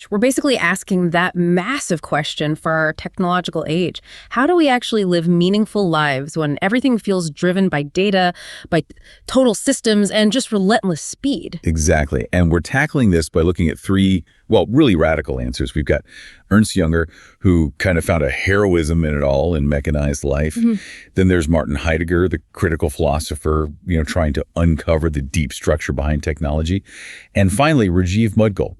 We're basically asking that massive question for our technological age. How do we actually live meaningful lives when everything feels driven by data, by total systems, and just relentless speed? Exactly. And we're tackling this by looking at three, well, really radical answers. We've got Ernst Jünger, who kind of found a heroism in it all in mechanized life. Then there's Martin Heidegger, the critical philosopher, trying to uncover the deep structure behind technology. And finally, Mudgal,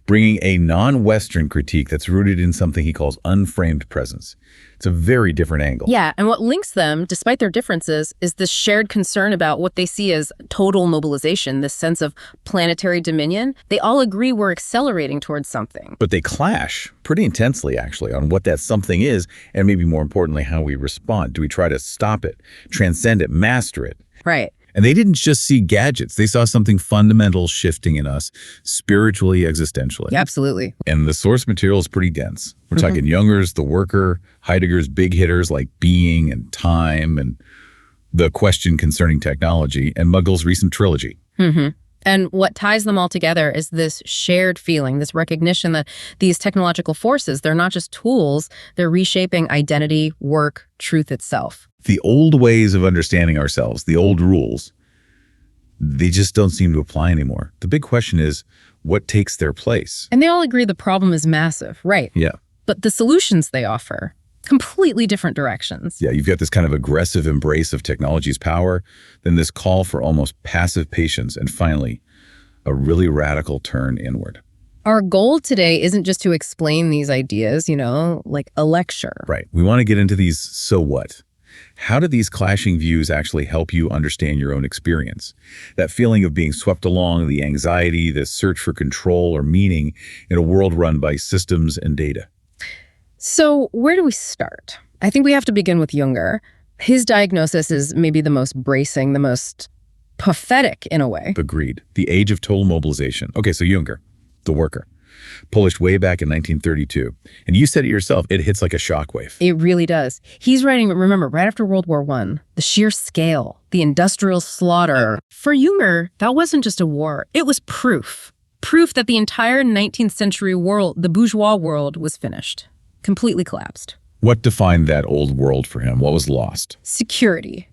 bringing a non-Western critique that's rooted in something he calls unframed presence. It's a very different angle. Yeah, and what links them, despite their differences, is this shared concern about what they see as total mobilization, this sense of planetary dominion. They all agree we're accelerating towards something. But they clash pretty intensely, actually, on what that something is, and maybe more importantly, how we respond. Do we try to stop it, transcend it, master it? Right. And they didn't just see gadgets. They saw something fundamental shifting in us, spiritually, existentially. Yeah, absolutely. And the source material is pretty dense. We're talking Jünger's The Worker, Heidegger's big hitters like being and time, and the question concerning technology, and Mudgal's recent trilogy. And what ties them all together is this shared feeling, this recognition that these technological forces, they're not just tools, they're reshaping identity, work, truth itself. The old ways of understanding ourselves, the old rules, they just don't seem to apply anymore. The big question is, what takes their place? And they all agree the problem is massive, right? Yeah. But the solutions they offer, completely different directions. Yeah, you've got this kind of aggressive embrace of technology's power, then this call for almost passive patience, and finally, a really radical turn inward. Our goal today isn't just to explain these ideas, like a lecture. Right. We want to get into these so what. How do these clashing views actually help you understand your own experience? That feeling of being swept along, the anxiety, the search for control or meaning in a world run by systems and data. So where do we start? I think we have to begin with Jünger. His diagnosis is maybe the most bracing, the most pathetic in a way. Agreed. The age of total mobilization. Okay, so Jünger, The Worker, published way back in 1932. And you said it yourself, it hits like a shockwave. It really does. He's writing, remember, right after World War I, the sheer scale, the industrial slaughter. For Jünger, that wasn't just a war. It was proof. Proof that the entire 19th century world, the bourgeois world, was finished. Completely collapsed. What defined that old world for him? What was lost? Security.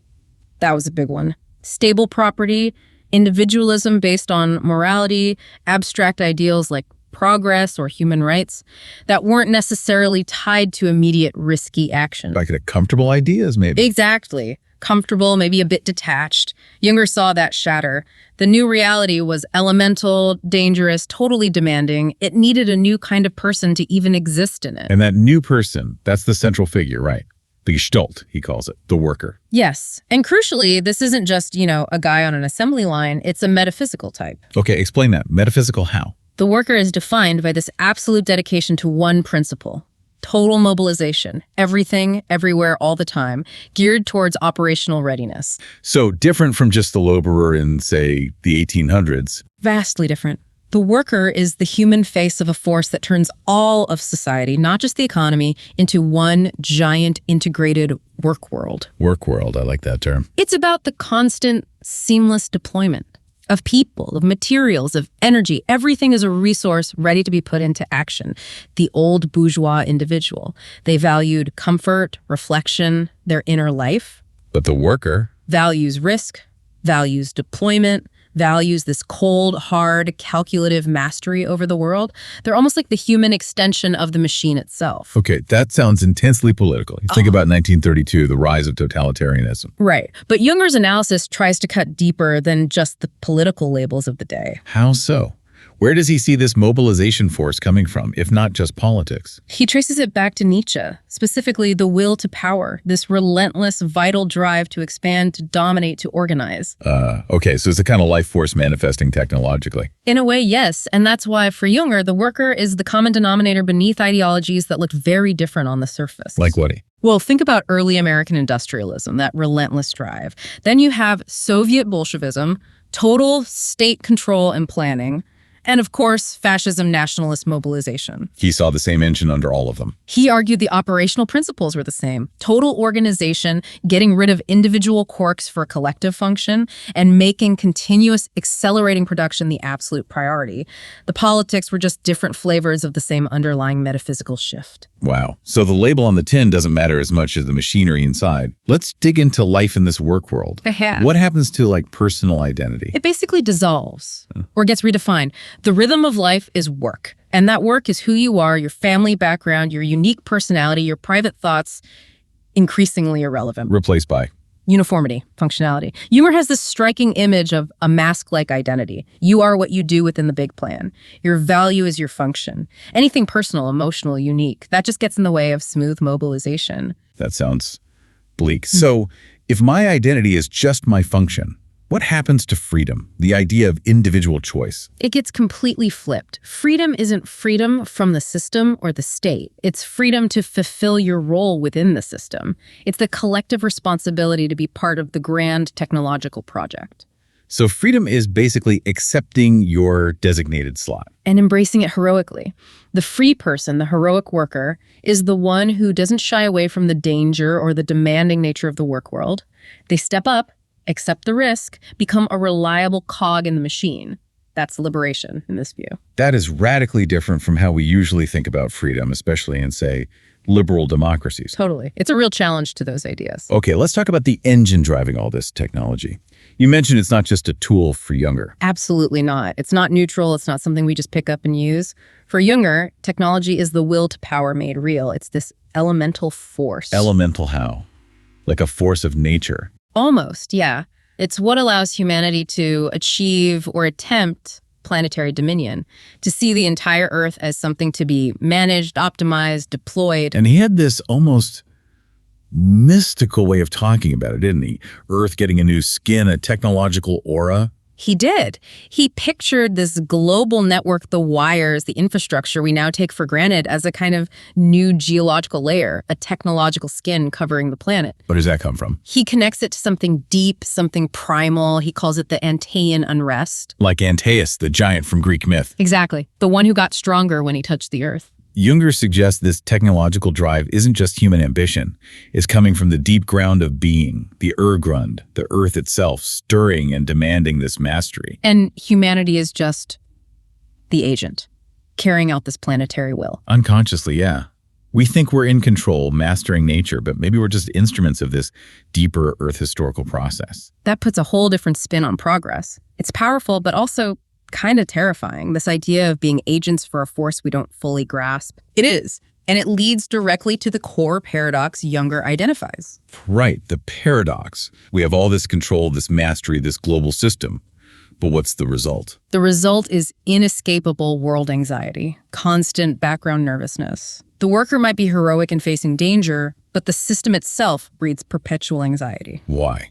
That was a big one. Stable property, individualism based on morality, abstract ideals like progress or human rights that weren't necessarily tied to immediate risky action. Like comfortable ideas, maybe. Exactly. Comfortable, maybe a bit detached. Jünger saw that shatter. The new reality was elemental, dangerous, totally demanding. It needed a new kind of person to even exist in it. And that new person, that's the central figure, right? The Gestell, he calls it, the worker. Yes. And crucially, this isn't just, a guy on an assembly line. It's a metaphysical type. Okay, explain that. Metaphysical how? The worker is defined by this absolute dedication to one principle. Total mobilization, everything, everywhere, all the time, geared towards operational readiness. So different from just the laborer in, say, the 1800s. Vastly different. The worker is the human face of a force that turns all of society, not just the economy, into one giant integrated work world. Work world, I like that term. It's about the constant, seamless deployment of people, of materials, of energy. Everything is a resource ready to be put into action. The old bourgeois individual. They valued comfort, reflection, their inner life. But the worker values risk, values deployment, values this cold, hard, calculative mastery over the world. They're almost like the human extension of the machine itself. Okay, that sounds intensely political. You think about 1932, the rise of totalitarianism. Right. But Jünger's analysis tries to cut deeper than just the political labels of the day. How so? Where does he see this mobilization force coming from, if not just politics? He traces it back to Nietzsche, specifically the will to power, this relentless, vital drive to expand, to dominate, to organize. Okay, so it's a kind of life force manifesting technologically. In a way, yes. And that's why, for Jünger, the worker is the common denominator beneath ideologies that look very different on the surface. Like what? Well, think about early American industrialism, that relentless drive. Then you have Soviet Bolshevism, total state control and planning. And of course, fascism, nationalist mobilization. He saw the same engine under all of them. He argued the operational principles were the same. Total organization, getting rid of individual quirks for collective function, and making continuous accelerating production the absolute priority. The politics were just different flavors of the same underlying metaphysical shift. Wow. So the label on the tin doesn't matter as much as the machinery inside. Let's dig into life in this work world. What happens to, like, personal identity? It basically dissolves or gets redefined. The rhythm of life is work. And that work is who you are, your family background, your unique personality, your private thoughts, increasingly irrelevant. Replaced by? Uniformity, functionality. Jünger has this striking image of a mask-like identity. You are what you do within the big plan. Your value is your function. Anything personal, emotional, unique, that just gets in the way of smooth mobilization. That sounds bleak. So if my identity is just my function, what happens to freedom, the idea of individual choice? It gets completely flipped. Freedom isn't freedom from the system or the state. It's freedom to fulfill your role within the system. It's the collective responsibility to be part of the grand technological project. So freedom is basically accepting your designated slot. And embracing it heroically. The free person, the heroic worker, is the one who doesn't shy away from the danger or the demanding nature of the work world. They step up, accept the risk, become a reliable cog in the machine. That's liberation in this view. That is radically different from how we usually think about freedom, especially in, say, liberal democracies. Totally. It's a real challenge to those ideas. Okay, let's talk about the engine driving all this technology. You mentioned it's not just a tool for Jünger. Absolutely not. It's not neutral. It's not something we just pick up and use. For Jünger, technology is the will to power made real. It's this elemental force. Elemental how? Like a force of nature? Almost, yeah. It's what allows humanity to achieve or attempt planetary dominion, to see the entire Earth as something to be managed, optimized, deployed. And he had this almost mystical way of talking about it, didn't he? Earth getting a new skin, a technological aura. He did. He pictured this global network, the wires, the infrastructure we now take for granted as a kind of new geological layer, a technological skin covering the planet. Where does that come from? He connects it to something deep, something primal. He calls it the Anteian unrest. Like Antaeus, the giant from Greek myth. Exactly. The one who got stronger when he touched the earth. Jünger suggests this technological drive isn't just human ambition. It's coming from the deep ground of being, the Urgrund, the earth itself, stirring and demanding this mastery. And humanity is just the agent, carrying out this planetary will. Unconsciously, yeah. We think we're in control, mastering nature, but maybe we're just instruments of this deeper earth historical process. That puts a whole different spin on progress. It's powerful, but also kind of terrifying, this idea of being agents for a force we don't fully grasp. It is, and it leads directly to the core paradox Jünger identifies. Right, the paradox. We have all this control, this mastery, this global system. But what's the result? The result is inescapable world anxiety, constant background nervousness. The worker might be heroic in facing danger, but the system itself breeds perpetual anxiety. Why?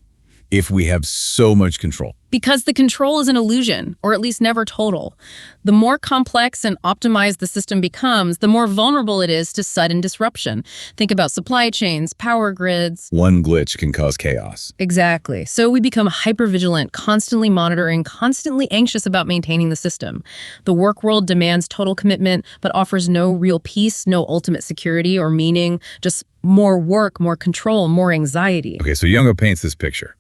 If we have so much control? Because the control is an illusion, or at least never total. The more complex and optimized the system becomes, the more vulnerable it is to sudden disruption. Think about supply chains, power grids. One glitch can cause chaos. Exactly. So we become hypervigilant, constantly monitoring, constantly anxious about maintaining the system. The work world demands total commitment, but offers no real peace, no ultimate security or meaning, just more work, more control, more anxiety. Okay, so Jünger paints this picture.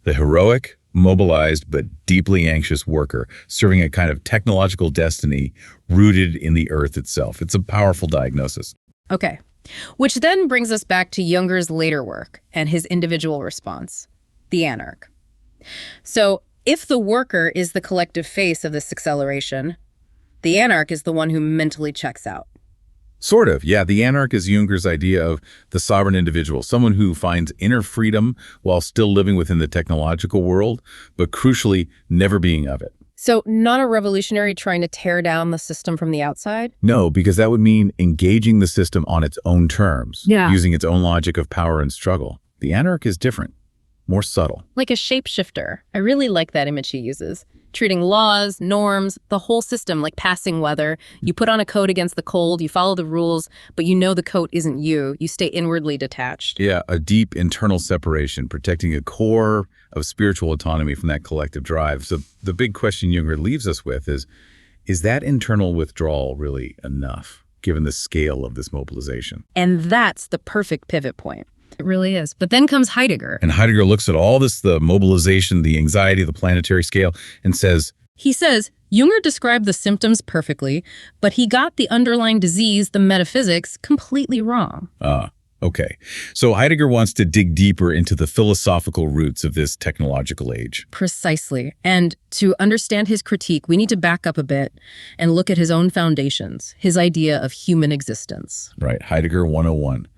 The heroic, mobilized, but deeply anxious worker serving a kind of technological destiny rooted in the earth itself. It's a powerful diagnosis. Okay, which then brings us back to Jünger's later work and his individual response, the anarch. So if the worker is the collective face of this acceleration, the anarch is the one who mentally checks out. Sort of, yeah. The anarch is Jünger's idea of the sovereign individual, someone who finds inner freedom while still living within the technological world, but crucially, never being of it. So not a revolutionary trying to tear down the system from the outside? No, because that would mean engaging the system on its own terms, using its own logic of power and struggle. The anarch is different, more subtle. Like a shapeshifter. I really like that image he uses. Treating laws, norms, the whole system like passing weather. You put on a coat against the cold, you follow the rules, but you know the coat isn't you. You stay inwardly detached. Yeah, a deep internal separation, protecting a core of spiritual autonomy from that collective drive. So the big question Jünger leaves us with is Is that internal withdrawal really enough, given the scale of this mobilization? And that's the perfect pivot point. It really is. But then comes Heidegger. And Heidegger looks at all this, the mobilization, the anxiety, the planetary scale, and says, Jünger described the symptoms perfectly, but he got the underlying disease, the metaphysics, completely wrong. Okay. So Heidegger wants to dig deeper into the philosophical roots of this technological age. Precisely. And to understand his critique, we need to back up a bit and look at his own foundations, his idea of human existence. Right. Heidegger 101.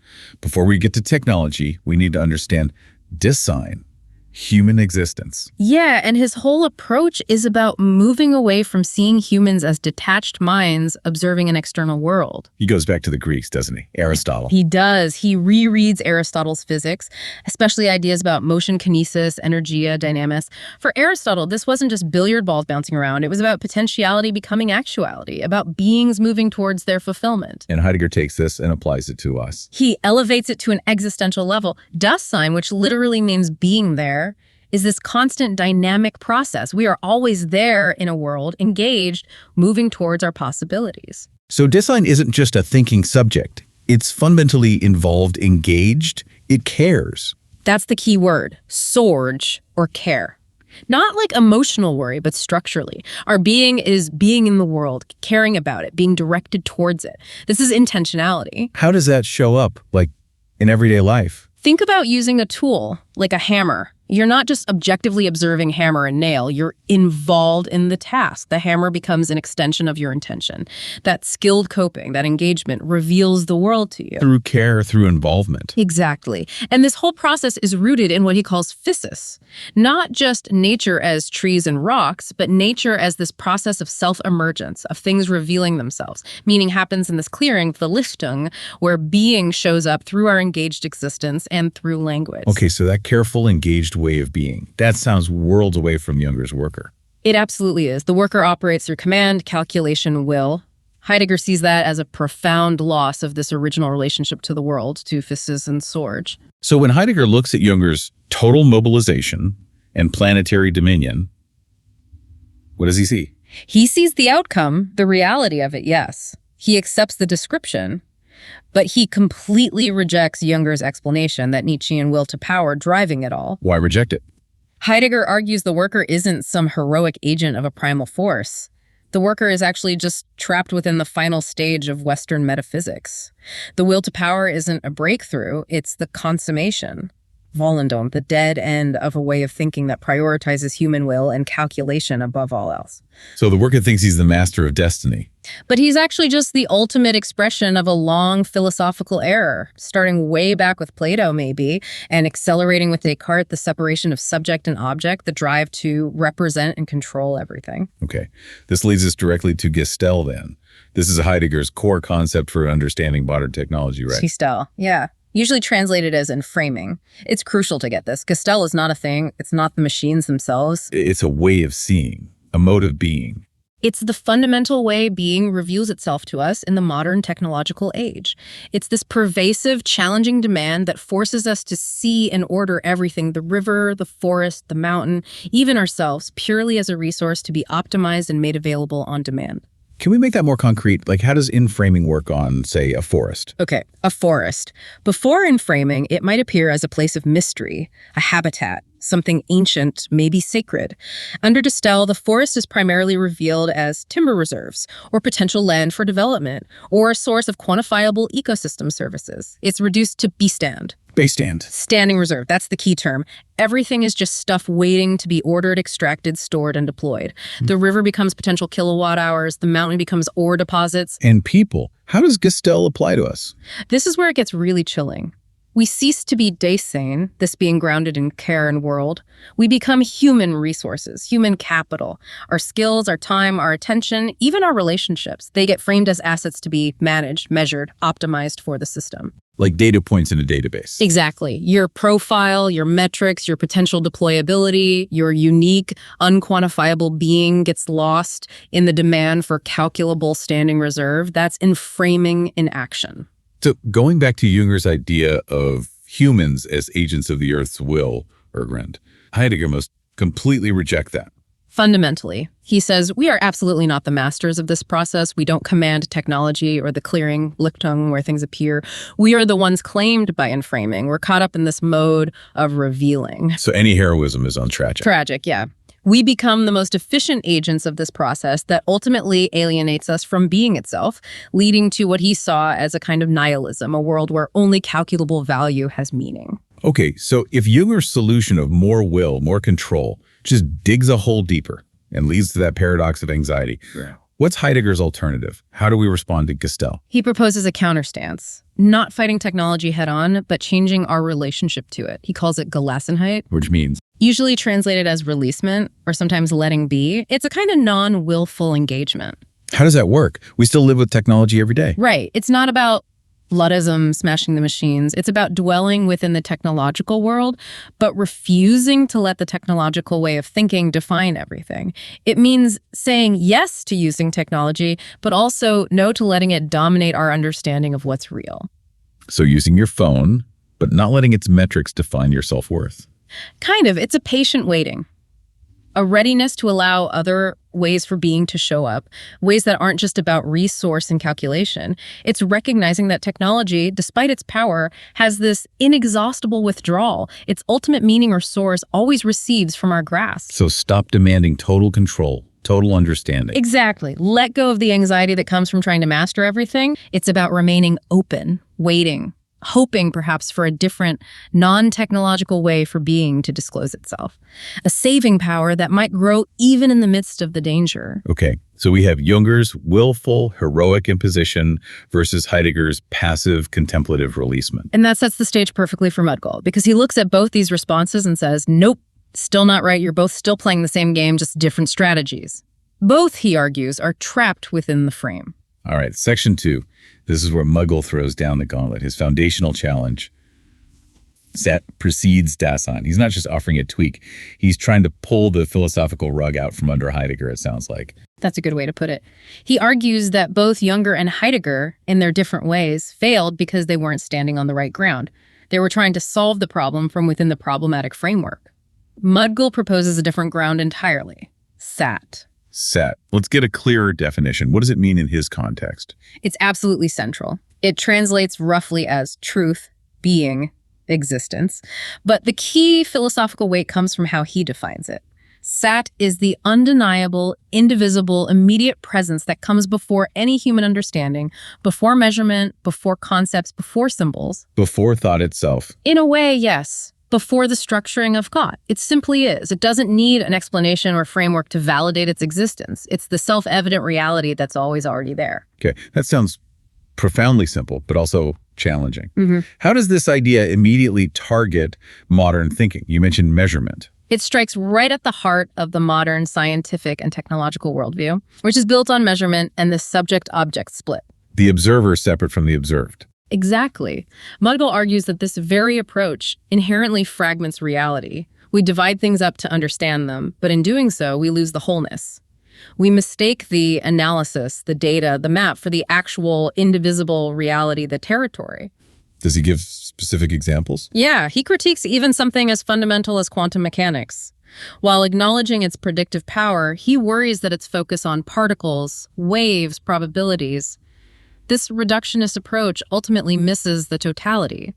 Before we get to technology, we need to understand Dasein, human existence. Yeah, and his whole approach is about moving away from seeing humans as detached minds observing an external world. He goes back to the Greeks, doesn't he? Aristotle. He does. He rereads Aristotle's physics, especially ideas about motion kinesis, energia, dynamis. For Aristotle, this wasn't just billiard balls bouncing around. It was about potentiality becoming actuality, about beings moving towards their fulfillment. And Heidegger takes this and applies it to us. He elevates it to an existential level. Dasein, which literally means being there, is this constant dynamic process. We are always there in a world, engaged, moving towards our possibilities. So Dasein isn't just a thinking subject. It's fundamentally involved, engaged. It cares. That's the key word, sorge, or care. Not like emotional worry, but structurally. Our being is being in the world, caring about it, being directed towards it. This is intentionality. How does that show up, like, in everyday life? Think about using a tool, like a hammer. You're not just objectively observing hammer and nail, you're involved in the task. The hammer becomes an extension of your intention. That skilled coping, that engagement reveals the world to you. Through care, through involvement. Exactly. And this whole process is rooted in what he calls physis. Not just nature as trees and rocks, but nature as this process of self-emergence, of things revealing themselves. Meaning happens in this clearing, the Lichtung, where being shows up through our engaged existence and through language. Okay, so that careful, engaged way of being. That sounds worlds away from Jünger's worker. It absolutely is. The worker operates through command, calculation, will. Heidegger sees that as a profound loss of this original relationship to the world, to physis and sorge. So when Heidegger looks at Jünger's total mobilization and planetary dominion, what does he see? He sees the outcome, the reality of it, yes. He accepts the description, but he completely rejects Jünger's explanation that Nietzschean will to power driving it all. Why reject it? Heidegger argues the worker isn't some heroic agent of a primal force. The worker is actually just trapped within the final stage of Western metaphysics. The will to power isn't a breakthrough, it's the consummation. Vollendom, the dead end of a way of thinking that prioritizes human will and calculation above all else. So the worker thinks he's the master of destiny. But he's actually just the ultimate expression of a long philosophical error, starting way back with Plato, maybe, and accelerating with Descartes, the separation of subject and object, the drive to represent and control everything. Okay. This leads us directly to Gestell, then. This is Heidegger's core concept for understanding modern technology, right? Gestell, yeah. Usually translated as enframing. It's crucial to get this. Gestell is not a thing. It's not the machines themselves. It's a way of seeing, a mode of being. It's the fundamental way being reveals itself to us in the modern technological age. It's this pervasive, challenging demand that forces us to see and order everything, the river, the forest, the mountain, even ourselves, purely as a resource to be optimized and made available on demand. Can we make that more concrete? Like, how does enframing work on, say, a forest? Okay, a forest. Before enframing, it might appear as a place of mystery, a habitat, something ancient, maybe sacred. Under Gestell, the forest is primarily revealed as timber reserves, or potential land for development, or a source of quantifiable ecosystem services. It's reduced to bestand. Baystand. Standing reserve, that's the key term. Everything is just stuff waiting to be ordered, extracted, stored, and deployed. The river becomes potential kilowatt hours, the mountain becomes ore deposits. And people. How does Gestell apply to us? This is where it gets really chilling. We cease to be Dasein, this being grounded in care and world. We become human resources, human capital. Our skills, our time, our attention, even our relationships, they get framed as assets to be managed, measured, optimized for the system. Like data points in a database. Exactly. Your profile, your metrics, your potential deployability, your unique, unquantifiable being gets lost in the demand for calculable standing reserve. That's enframing in action. So going back to Jünger's idea of humans as agents of the Earth's will, Heidegger must completely reject that. Fundamentally, he says, we are absolutely not the masters of this process. We don't command technology or the clearing, Lichtung, where things appear. We are the ones claimed by enframing. We're caught up in this mode of revealing. So any heroism is on tragic. Tragic, yeah. We become the most efficient agents of this process that ultimately alienates us from being itself, leading to what he saw as a kind of nihilism, a world where only calculable value has meaning. Okay, so if Junger's solution of more will, more control, just digs a hole deeper and leads to that paradox of anxiety, what's Heidegger's alternative? How do we respond to Gestell? He proposes a counterstance, not fighting technology head-on, but changing our relationship to it. He calls it Gelassenheit, Which means? usually translated as releasement or sometimes letting be. It's a kind of non-willful engagement. How does that work? We still live with technology every day. Right. It's not about Luddism, smashing the machines. It's about dwelling within the technological world, but refusing to let the technological way of thinking define everything. It means saying yes to using technology, but also no to letting it dominate our understanding of what's real. So using your phone, but not letting its metrics define your self-worth. Kind of. It's a patient waiting. A readiness to allow other ways for being to show up, ways that aren't just about resource and calculation. It's recognizing that technology, despite its power, has this inexhaustible withdrawal. Its ultimate meaning or source always receives from our grasp. So stop demanding total control, total understanding. Exactly. Let go of the anxiety that comes from trying to master everything. It's about remaining open, waiting, hoping perhaps for a different, non-technological way for being to disclose itself. A saving power that might grow even in the midst of the danger. Okay, so we have Junger's willful, heroic imposition versus Heidegger's passive, contemplative releasement. And that sets the stage perfectly for Mudgal, because he looks at both these responses and says, nope, still not right. You're both still playing the same game, just different strategies. Both, he argues, are trapped within the frame. All right, section 2. This is where Mudgal throws down the gauntlet, his foundational challenge. That precedes Dasein. He's not just offering a tweak. He's trying to pull the philosophical rug out from under Heidegger, it sounds like. That's a good way to put it. He argues that both Jünger and Heidegger, in their different ways, failed because they weren't standing on the right ground. They were trying to solve the problem from within the problematic framework. Mudgal proposes a different ground entirely. Sat. Sat. Let's get a clearer definition. What does it mean in his context? It's absolutely central. It translates roughly as truth, being, existence. But the key philosophical weight comes from how he defines it. Sat is the undeniable, indivisible, immediate presence that comes before any human understanding, before measurement, before concepts, before symbols. Before thought itself. In a way, yes. Before the structuring of thought. It simply is. It doesn't need an explanation or framework to validate its existence. It's the self-evident reality that's always already there. Okay, that sounds profoundly simple, but also challenging. Mm-hmm. How does this idea immediately target modern thinking? You mentioned measurement. It strikes right at the heart of the modern scientific and technological worldview, which is built on measurement and the subject-object split. The observer separate from the observed. Exactly. Mudgal argues that this very approach inherently fragments reality. We divide things up to understand them, but in doing so, we lose the wholeness. We mistake the analysis, the data, the map for the actual indivisible reality, the territory. Does he give specific examples? Yeah, he critiques even something as fundamental as quantum mechanics. While acknowledging its predictive power, he worries that its focus on particles, waves, probabilities. This reductionist approach ultimately misses the totality.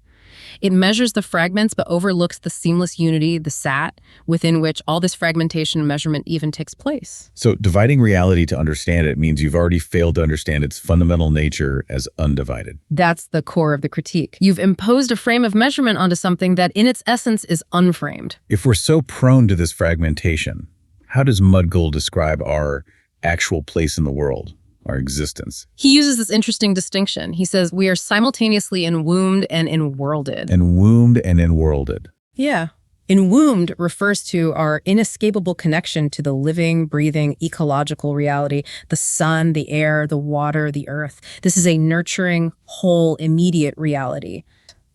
It measures the fragments but overlooks the seamless unity, the sat, within which all this fragmentation and measurement even takes place. So dividing reality to understand it means you've already failed to understand its fundamental nature as undivided. That's the core of the critique. You've imposed a frame of measurement onto something that in its essence is unframed. If we're so prone to this fragmentation, how does Mudgal describe our actual place in the world? Our existence. He uses this interesting distinction. He says we are simultaneously enwombed and enworlded. Enwombed and enworlded. Yeah. Enwombed refers to our inescapable connection to the living, breathing, ecological reality, the sun, the air, the water, the earth. This is a nurturing, whole, immediate reality,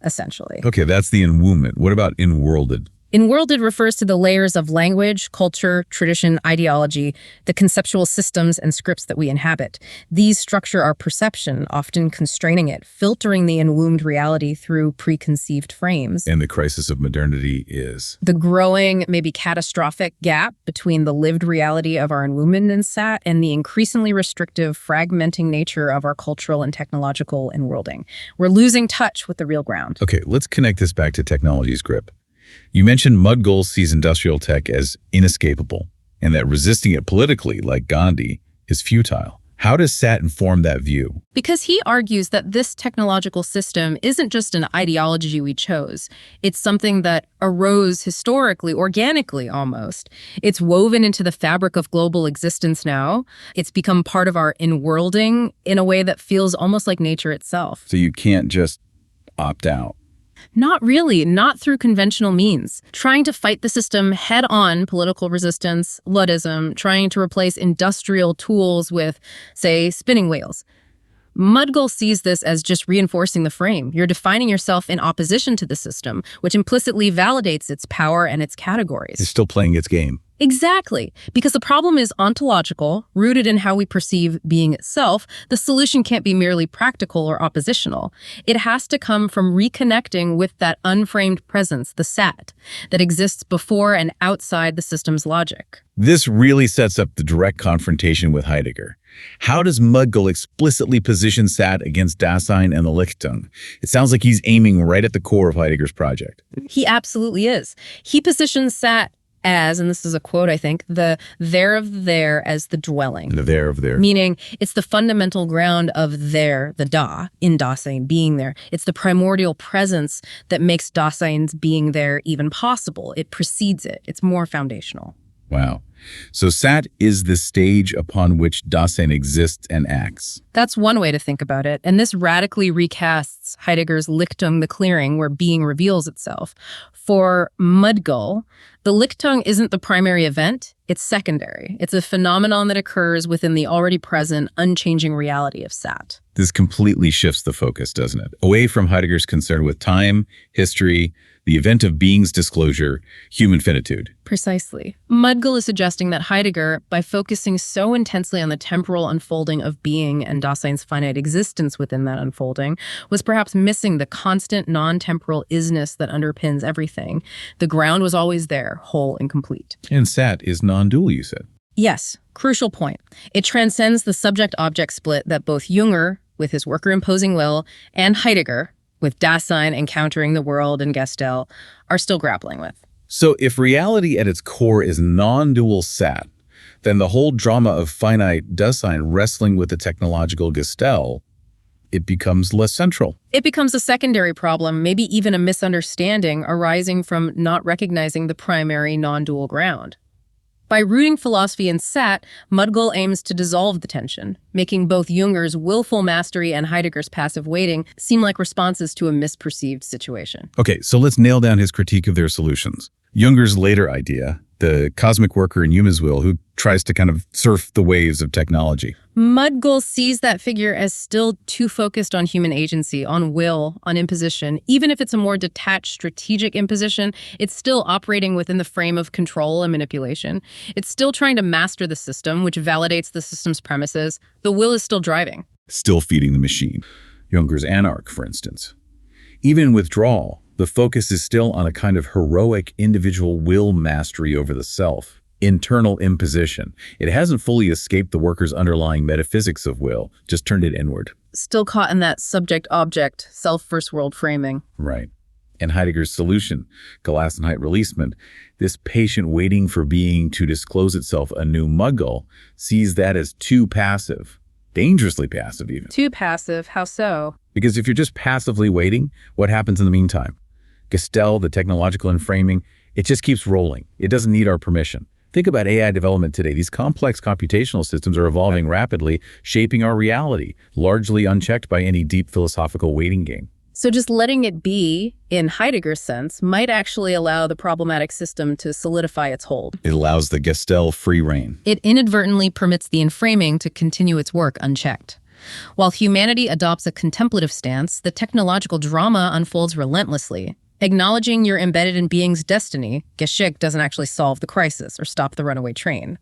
essentially. Okay, that's the enwombment. What about enworlded? Enworlded refers to the layers of language, culture, tradition, ideology, the conceptual systems and scripts that we inhabit. These structure our perception, often constraining it, filtering the enwombed reality through preconceived frames. And the crisis of modernity is? The growing, maybe catastrophic gap between the lived reality of our enwombment in SAT and the increasingly restrictive, fragmenting nature of our cultural and technological enworlding. We're losing touch with the real ground. Okay, let's connect this back to technology's grip. You mentioned Mudgal sees industrial tech as inescapable, and that resisting it politically, like Gandhi, is futile. How does SAT inform that view? Because he argues that this technological system isn't just an ideology we chose. It's something that arose historically, organically almost. It's woven into the fabric of global existence now. It's become part of our enworlding in a way that feels almost like nature itself. So you can't just opt out. Not really, not through conventional means. Trying to fight the system head-on, political resistance, Luddism, trying to replace industrial tools with, say, spinning wheels. Mudgal sees this as just reinforcing the frame. You're defining yourself in opposition to the system, which implicitly validates its power and its categories. It's still playing its game. Exactly. Because the problem is ontological, rooted in how we perceive being itself. The solution can't be merely practical or oppositional. It has to come from reconnecting with that unframed presence, the SAT, that exists before and outside the system's logic. This really sets up the direct confrontation with Heidegger. How does Mudgal explicitly position SAT against Dasein and the Lichtung? It sounds like he's aiming right at the core of Heidegger's project. He absolutely is. He positions SAT as, and this is a quote, I think, the there of there as the dwelling. The there of there. Meaning it's the fundamental ground of there, the Da, in Dasein, being there. It's the primordial presence that makes Dasein's being there even possible. It precedes it. It's more foundational. Wow. So SAT is the stage upon which Dasein exists and acts. That's one way to think about it, and this radically recasts Heidegger's Lichtung, the clearing, where being reveals itself. For Mudgal, the Lichtung isn't the primary event, it's secondary. It's a phenomenon that occurs within the already present, unchanging reality of SAT. This completely shifts the focus, doesn't it? Away from Heidegger's concern with time, history, the event of being's disclosure, human finitude. Precisely. Mudgal is suggesting that Heidegger, by focusing so intensely on the temporal unfolding of being and Dasein's finite existence within that unfolding, was perhaps missing the constant non-temporal isness that underpins everything. The ground was always there, whole and complete. And SAT is non-dual, you said. Yes, crucial point. It transcends the subject-object split that both Jünger, with his worker-imposing will, and Heidegger, with Dasein encountering the world and Gestell, are still grappling with. So if reality at its core is non-dual SAT, then the whole drama of finite Dasein wrestling with the technological Gestell, it becomes less central. It becomes a secondary problem, maybe even a misunderstanding arising from not recognizing the primary non-dual ground. By rooting philosophy in SAT, Mudgal aims to dissolve the tension, making both Jünger's willful mastery and Heidegger's passive waiting seem like responses to a misperceived situation. Okay, so let's nail down his critique of their solutions. Jünger's later idea, the cosmic worker in Hume's will, who tries to kind of surf the waves of technology. Mudgal sees that figure as still too focused on human agency, on will, on imposition. Even if it's a more detached strategic imposition, it's still operating within the frame of control and manipulation. It's still trying to master the system, which validates the system's premises. The will is still driving. Still feeding the machine. Jünger's anarch, for instance. Even in withdrawal, the focus is still on a kind of heroic individual will mastery over the self. Internal imposition. It hasn't fully escaped the worker's underlying metaphysics of will, just turned it inward. Still caught in that subject-object, self-first-world framing. Right. And Heidegger's solution, Gelassenheit, releasement, this patient waiting for being to disclose itself anew, Mudgal, sees that as too passive. Dangerously passive, even. Too passive? How so? Because if you're just passively waiting, what happens in the meantime? Gestell, the technological enframing, it just keeps rolling. It doesn't need our permission. Think about AI development today. These complex computational systems are evolving rapidly, shaping our reality, largely unchecked by any deep philosophical waiting game. So just letting it be, in Heidegger's sense, might actually allow the problematic system to solidify its hold. It allows the Gestell free rein. It inadvertently permits the enframing to continue its work unchecked. While humanity adopts a contemplative stance, the technological drama unfolds relentlessly. Acknowledging you're embedded in being's destiny, Geschick, doesn't actually solve the crisis or stop the runaway train.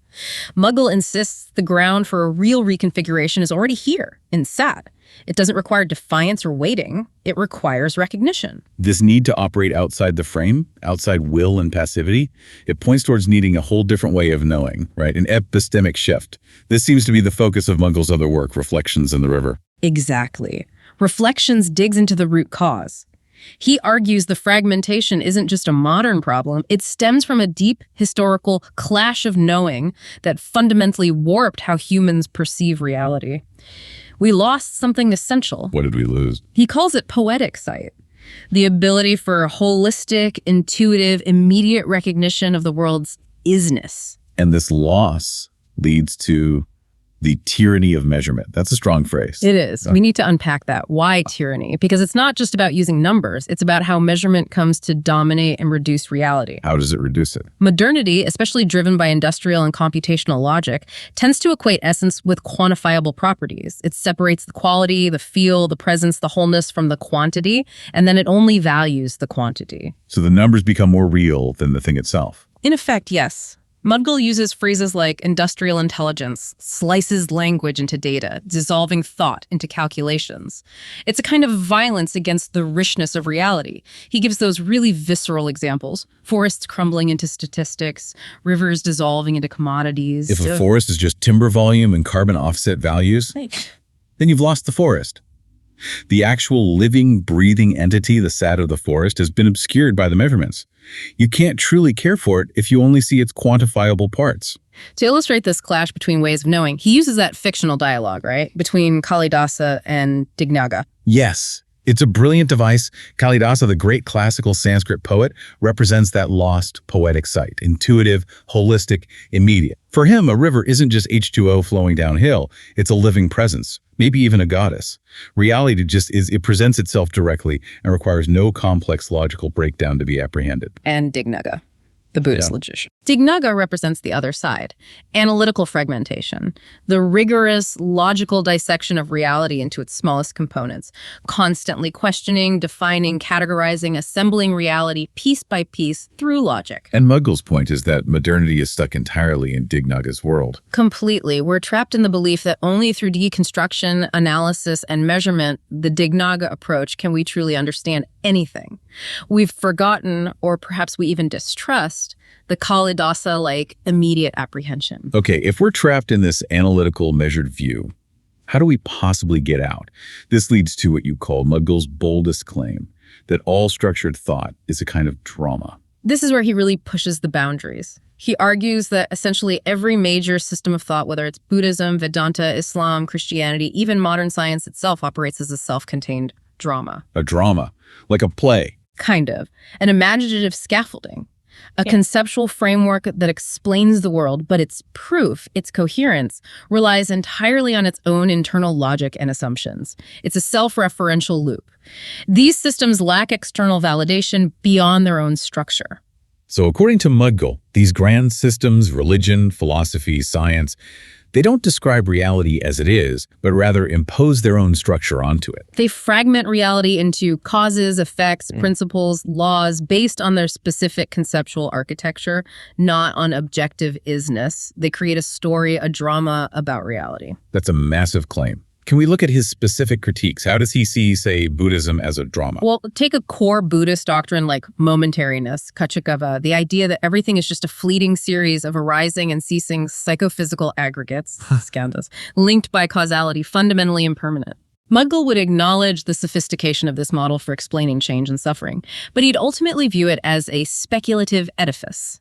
Mudgal insists the ground for a real reconfiguration is already here, in Sat. It doesn't require defiance or waiting. It requires recognition. This need to operate outside the frame, outside will and passivity, it points towards needing a whole different way of knowing, right? An epistemic shift. This seems to be the focus of Mudgal's other work, Reflections in the River. Exactly. Reflections digs into the root cause. He argues the fragmentation isn't just a modern problem, it stems from a deep historical clash of knowing that fundamentally warped how humans perceive reality. We lost something essential. What did we lose? He calls it poetic sight, the ability for holistic, intuitive, immediate recognition of the world's isness. And this loss leads to the tyranny of measurement. That's a strong phrase. It is. We need to unpack that. Why tyranny? Because it's not just about using numbers. It's about how measurement comes to dominate and reduce reality. How does it reduce it? Modernity, especially driven by industrial and computational logic, tends to equate essence with quantifiable properties. It separates the quality, the feel, the presence, the wholeness from the quantity, and then it only values the quantity. So the numbers become more real than the thing itself. In effect, yes. Mudgal uses phrases like industrial intelligence, slices language into data, dissolving thought into calculations. It's a kind of violence against the richness of reality. He gives those really visceral examples: forests crumbling into statistics, rivers dissolving into commodities. If a forest is just timber volume and carbon offset values, then you've lost the forest. The actual living, breathing entity, the sat of the forest, has been obscured by the measurements. You can't truly care for it if you only see its quantifiable parts. To illustrate this clash between ways of knowing, he uses that fictional dialogue, right, between Kalidasa and Dignaga. Yes, it's a brilliant device. Kalidasa, the great classical Sanskrit poet, represents that lost poetic sight, intuitive, holistic, immediate. For him, a river isn't just H2O flowing downhill. It's a living presence, maybe even a goddess. Reality it presents itself directly and requires no complex logical breakdown to be apprehended. And Dignaga, the Buddhist logician. Dignaga represents the other side, analytical fragmentation, the rigorous, logical dissection of reality into its smallest components, constantly questioning, defining, categorizing, assembling reality piece by piece through logic. And Mudgal's point is that modernity is stuck entirely in Dignaga's world. Completely. We're trapped in the belief that only through deconstruction, analysis, and measurement, the Dignaga approach, can we truly understand anything. We've forgotten, or perhaps we even distrust, the Kalidasa-like immediate apprehension. Okay, if we're trapped in this analytical, measured view, how do we possibly get out? This leads to what you call Mudgal's boldest claim, that all structured thought is a kind of drama. This is where he really pushes the boundaries. He argues that essentially every major system of thought, whether it's Buddhism, Vedanta, Islam, Christianity, even modern science itself, operates as a self-contained drama. A drama, like a play. Kind of. An imaginative scaffolding. A conceptual framework that explains the world, but its proof, its coherence, relies entirely on its own internal logic and assumptions. It's a self-referential loop. These systems lack external validation beyond their own structure. So according to Mudgal, these grand systems, religion, philosophy, science, they don't describe reality as it is, but rather impose their own structure onto it. They fragment reality into causes, effects, principles, laws based on their specific conceptual architecture, not on objective isness. They create a story, a drama about reality. That's a massive claim. Can we look at his specific critiques? How does he see, say, Buddhism as a drama? Well, take a core Buddhist doctrine like momentariness, kachikava, the idea that everything is just a fleeting series of arising and ceasing psychophysical aggregates, skandhas, linked by causality, fundamentally impermanent. Mudgal would acknowledge the sophistication of this model for explaining change and suffering, but he'd ultimately view it as a speculative edifice.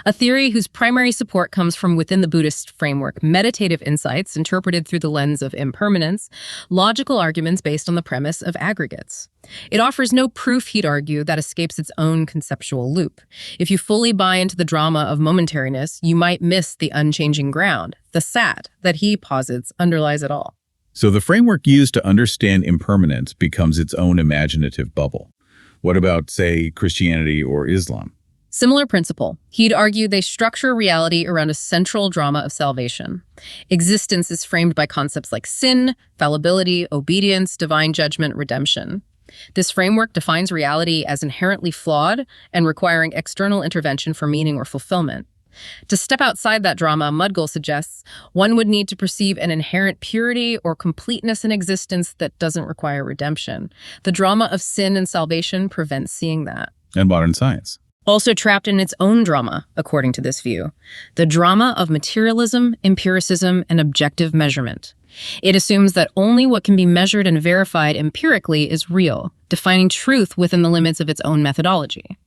A theory whose primary support comes from within the Buddhist framework, meditative insights interpreted through the lens of impermanence, logical arguments based on the premise of aggregates. It offers no proof, he'd argue, that escapes its own conceptual loop. If you fully buy into the drama of momentariness, you might miss the unchanging ground, the sat, that he posits underlies it all. So the framework used to understand impermanence becomes its own imaginative bubble. What about, say, Christianity or Islam? Similar principle. He'd argue they structure reality around a central drama of salvation. Existence is framed by concepts like sin, fallibility, obedience, divine judgment, redemption. This framework defines reality as inherently flawed and requiring external intervention for meaning or fulfillment. To step outside that drama, Mudgal suggests one would need to perceive an inherent purity or completeness in existence that doesn't require redemption. The drama of sin and salvation prevents seeing that. And modern science. Also trapped in its own drama, according to this view, the drama of materialism, empiricism, and objective measurement. It assumes that only what can be measured and verified empirically is real, defining truth within the limits of its own methodology.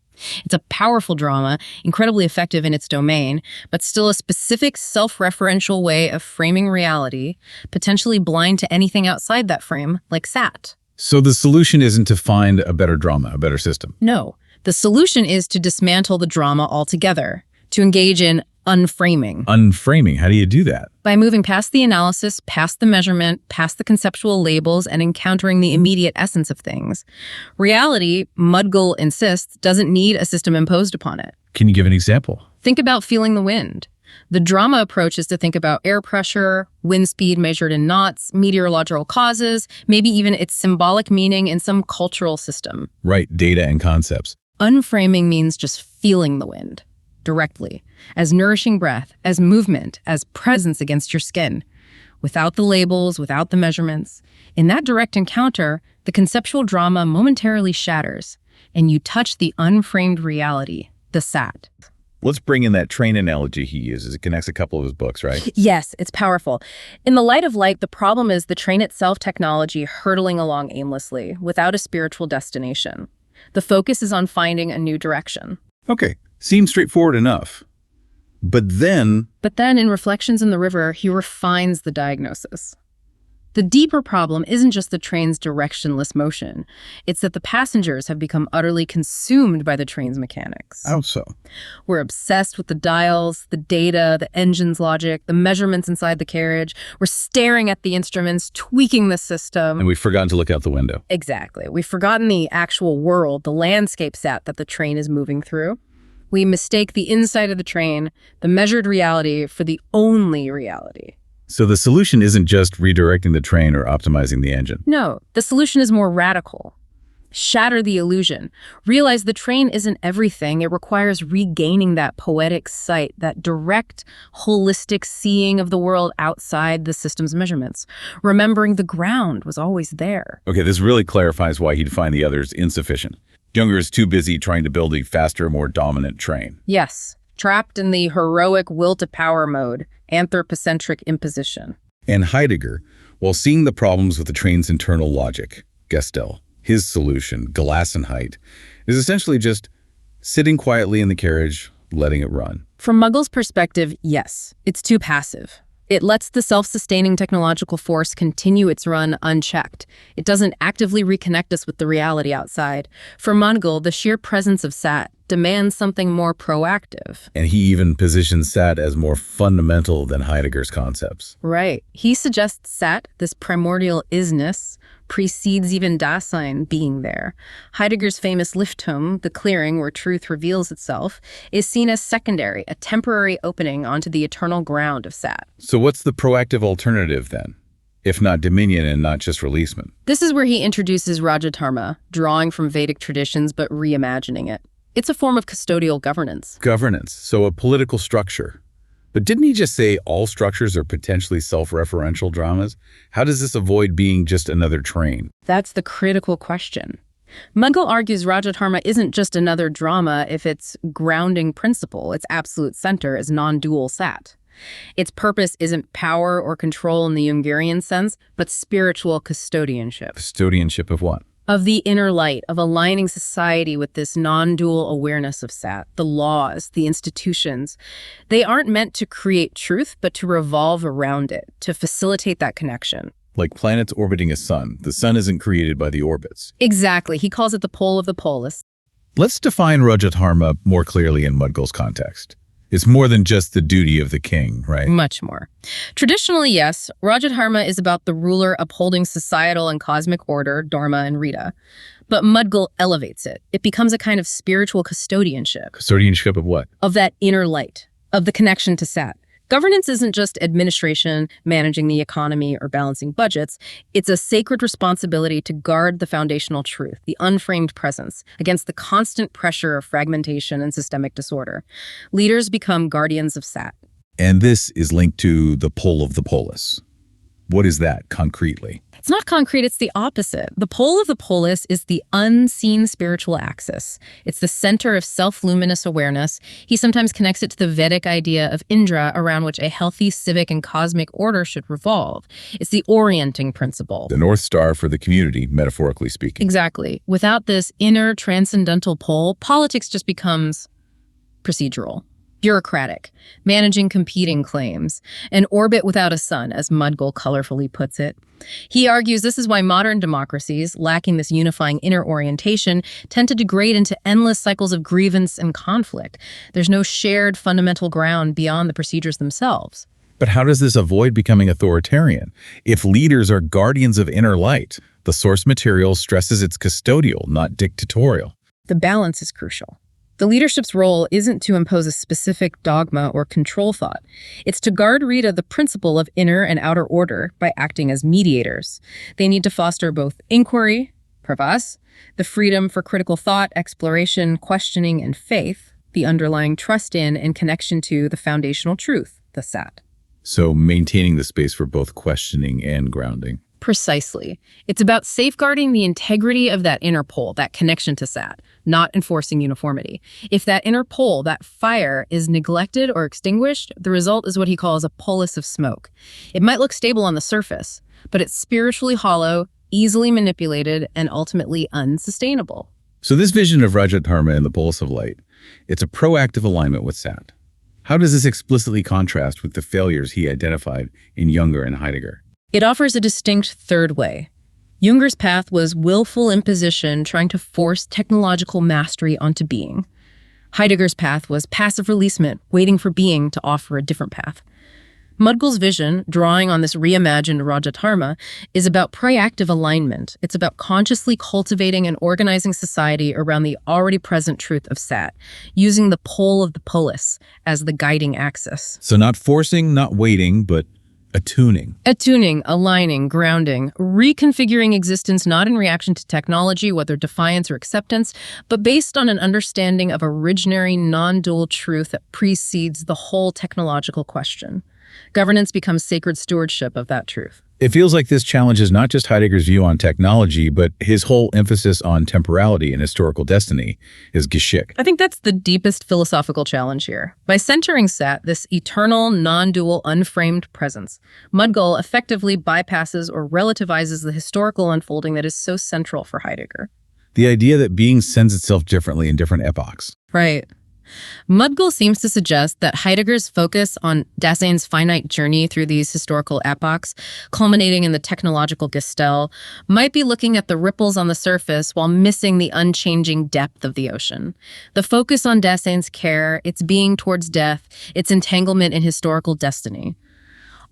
It's a powerful drama, incredibly effective in its domain, but still a specific self-referential way of framing reality, potentially blind to anything outside that frame, like SAT. So the solution isn't to find a better drama, a better system. No. The solution is to dismantle the drama altogether, to engage in unframing. Unframing, how do you do that? By moving past the analysis, past the measurement, past the conceptual labels, and encountering the immediate essence of things. Reality, Mudgal insists, doesn't need a system imposed upon it. Can you give an example? Think about feeling the wind. The drama approach is to think about air pressure, wind speed measured in knots, meteorological causes, maybe even its symbolic meaning in some cultural system. Right, data and concepts. Unframing means just feeling the wind, directly, as nourishing breath, as movement, as presence against your skin, without the labels, without the measurements. In that direct encounter, the conceptual drama momentarily shatters, and you touch the unframed reality, the SAT. Let's bring in that train analogy he uses. It connects a couple of his books, right? Yes, it's powerful. In the light of light, the problem is the train itself technology hurtling along aimlessly, without a spiritual destination. The focus is on finding a new direction. Okay, seems straightforward enough. But then, in Reflections in the River, he refines the diagnosis. The deeper problem isn't just the train's directionless motion. It's that the passengers have become utterly consumed by the train's mechanics. how so? We're obsessed with the dials, the data, the engine's logic, the measurements inside the carriage. We're staring at the instruments, tweaking the system. And we've forgotten to look out the window. Exactly. We've forgotten the actual world, the landscape set that the train is moving through. We mistake the inside of the train, the measured reality, for the only reality. So the solution isn't just redirecting the train or optimizing the engine. No, the solution is more radical. Shatter the illusion. Realize the train isn't everything. It requires regaining that poetic sight, that direct, holistic seeing of the world outside the system's measurements. Remembering the ground was always there. Okay, this really clarifies why he'd find the others insufficient. Jünger is too busy trying to build a faster, more dominant train. Yes, trapped in the heroic will-to-power mode, anthropocentric imposition. And Heidegger, while seeing the problems with the train's internal logic, Gestell, his solution, Gelassenheit, is essentially just sitting quietly in the carriage, letting it run. From Mudgal's perspective, yes, it's too passive. It lets the self-sustaining technological force continue its run unchecked. It doesn't actively reconnect us with the reality outside. For Mudgal, the sheer presence of SAT demands something more proactive. And he even positions SAT as more fundamental than Heidegger's concepts. Right. He suggests SAT, this primordial isness, precedes even Dasein being there. Heidegger's famous Liftung, the clearing where truth reveals itself, is seen as secondary, a temporary opening onto the eternal ground of SAT. So what's the proactive alternative then, if not dominion and not just releasement? This is where he introduces rājadharma, drawing from Vedic traditions but reimagining it. It's a form of custodial governance. Governance, so a political structure. But didn't he just say all structures are potentially self-referential dramas? How does this avoid being just another train? That's the critical question. Mudgal argues rājadharma isn't just another drama if its grounding principle, its absolute center, is non-dual SAT. Its purpose isn't power or control in the Jungerian sense, but spiritual custodianship. Custodianship of what? Of the inner light, of aligning society with this non-dual awareness of SAT, the laws, the institutions. They aren't meant to create truth, but to revolve around it, to facilitate that connection. Like planets orbiting a sun. The sun isn't created by the orbits. Exactly. He calls it the pole of the polis. Let's define rājadharma more clearly in Mudgal's context. It's more than just the duty of the king, right? Much more. Traditionally, yes, rājadharma is about the ruler upholding societal and cosmic order, dharma and rita. But Mudgal elevates it. It becomes a kind of spiritual custodianship. Custodianship of what? Of that inner light, of the connection to SAT. Governance isn't just administration, managing the economy, or balancing budgets. It's a sacred responsibility to guard the foundational truth, the unframed presence, against the constant pressure of fragmentation and systemic disorder. Leaders become guardians of Sat. And this is linked to the pole of the polis. What is that concretely? It's not concrete, it's the opposite. The pole of the polis is the unseen spiritual axis. It's the center of self-luminous awareness. He sometimes connects it to the Vedic idea of Indra, around which a healthy civic and cosmic order should revolve. It's the orienting principle. The North Star for the community, metaphorically speaking. Exactly. Without this inner transcendental pole, politics just becomes procedural, bureaucratic, managing competing claims, an orbit without a sun, as Mudgal colorfully puts it. He argues this is why modern democracies, lacking this unifying inner orientation, tend to degrade into endless cycles of grievance and conflict. There's no shared fundamental ground beyond the procedures themselves. But how does this avoid becoming authoritarian? If leaders are guardians of inner light, the source material stresses it's custodial, not dictatorial. The balance is crucial. The leadership's role isn't to impose a specific dogma or control thought. It's to guard Rita the principle of inner and outer order by acting as mediators. They need to foster both inquiry, pravas, the freedom for critical thought, exploration, questioning, and faith, the underlying trust in and connection to the foundational truth, the Sat. So maintaining the space for both questioning and grounding. Precisely. It's about safeguarding the integrity of that inner pole, that connection to Sat, not enforcing uniformity. If that inner pole, that fire, is neglected or extinguished, the result is what he calls a polis of smoke. It might look stable on the surface, but it's spiritually hollow, easily manipulated, and ultimately unsustainable. So this vision of rājadharma and the polis of light, it's a proactive alignment with Sat. How does this explicitly contrast with the failures he identified in Jünger and Heidegger? It offers a distinct third way. Jünger's path was willful imposition, trying to force technological mastery onto being. Heidegger's path was passive releasement, waiting for being to offer a different path. Mudgal's vision, drawing on this reimagined rājadharma, is about proactive alignment. It's about consciously cultivating and organizing society around the already present truth of Sat, using the pole of the polis as the guiding axis. So not forcing, not waiting, but attuning. Attuning, aligning, grounding, reconfiguring existence not in reaction to technology, whether defiance or acceptance, but based on an understanding of a originary, non-dual truth that precedes the whole technological question. Governance becomes sacred stewardship of that truth. It feels like this challenges not just Heidegger's view on technology, but his whole emphasis on temporality and historical destiny, his Geschick. I think that's the deepest philosophical challenge here. By centering Sat, this eternal, non-dual, unframed presence, Mudgal effectively bypasses or relativizes the historical unfolding that is so central for Heidegger. The idea that being sends itself differently in different epochs. Right. Mudgal seems to suggest that Heidegger's focus on Dasein's finite journey through these historical epochs, culminating in the technological Gestell, might be looking at the ripples on the surface while missing the unchanging depth of the ocean. The focus on Dasein's care, its being towards death, its entanglement in historical destiny.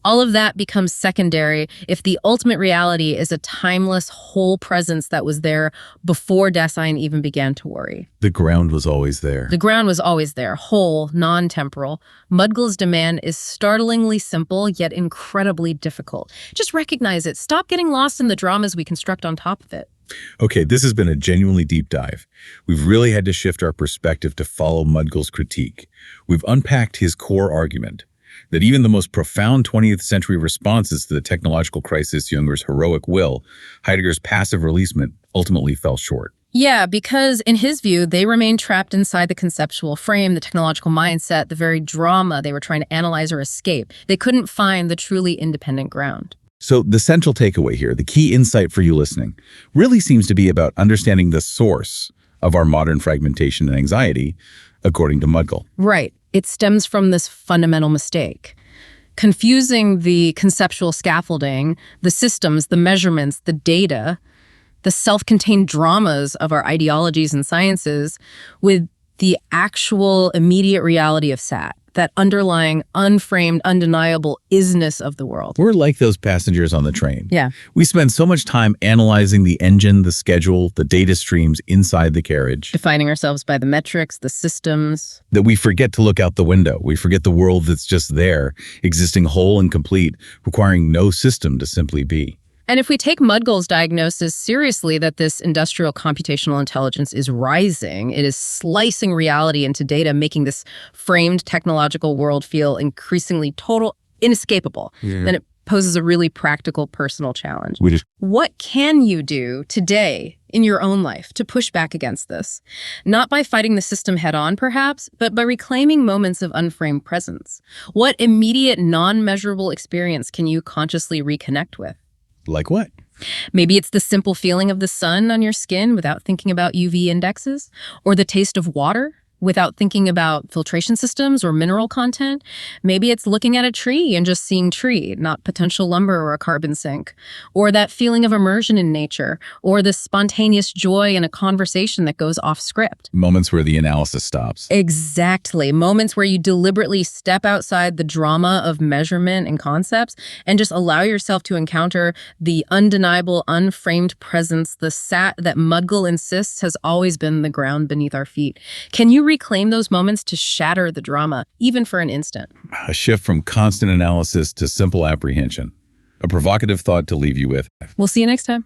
All of that becomes secondary if the ultimate reality is a timeless whole presence that was there before Dasein even began to worry. The ground was always there. The ground was always there, whole, non-temporal. Mudgal's demand is startlingly simple, yet incredibly difficult. Just recognize it. Stop getting lost in the dramas we construct on top of it. Okay, this has been a genuinely deep dive. We've really had to shift our perspective to follow Mudgal's critique. We've unpacked his core argument, that even the most profound 20th century responses to the technological crisis, Jünger's heroic will, Heidegger's passive releasement, ultimately fell short. Yeah, because in his view, they remained trapped inside the conceptual frame, the technological mindset, the very drama they were trying to analyze or escape. They couldn't find the truly independent ground. So the central takeaway here, the key insight for you listening, really seems to be about understanding the source of our modern fragmentation and anxiety, according to Mudgal. Right. It stems from this fundamental mistake. Confusing the conceptual scaffolding, the systems, the measurements, the data, the self-contained dramas of our ideologies and sciences with the actual immediate reality of Sat, that underlying, unframed, undeniable isness of the world. We're like those passengers on the train. Yeah. We spend so much time analyzing the engine, the schedule, the data streams inside the carriage, Defining ourselves by the metrics, the systems. that we forget to look out the window. We forget the world that's just there, existing whole and complete, requiring no system to simply be. And if we take Mudgal's diagnosis seriously that this industrial computational intelligence is rising, it is slicing reality into data, making this framed technological world feel increasingly total, inescapable, then it poses a really practical personal challenge. What can you do today in your own life to push back against this? Not by fighting the system head on, perhaps, but by reclaiming moments of unframed presence. What immediate, non-measurable experience can you consciously reconnect with? Like what? Maybe it's the simple feeling of the sun on your skin without thinking about UV indexes, or the taste of water without thinking about filtration systems or mineral content. Maybe it's looking at a tree and just seeing tree, not potential lumber or a carbon sink, or that feeling of immersion in nature, or the spontaneous joy in a conversation that goes off script. Moments where the analysis stops. Exactly. Moments where you deliberately step outside the drama of measurement and concepts and just allow yourself to encounter the undeniable, unframed presence, the sat that Mudgal insists has always been the ground beneath our feet. Can you reclaim those moments to shatter the drama, even for an instant? A shift from constant analysis to simple apprehension. A provocative thought to leave you with. We'll see you next time.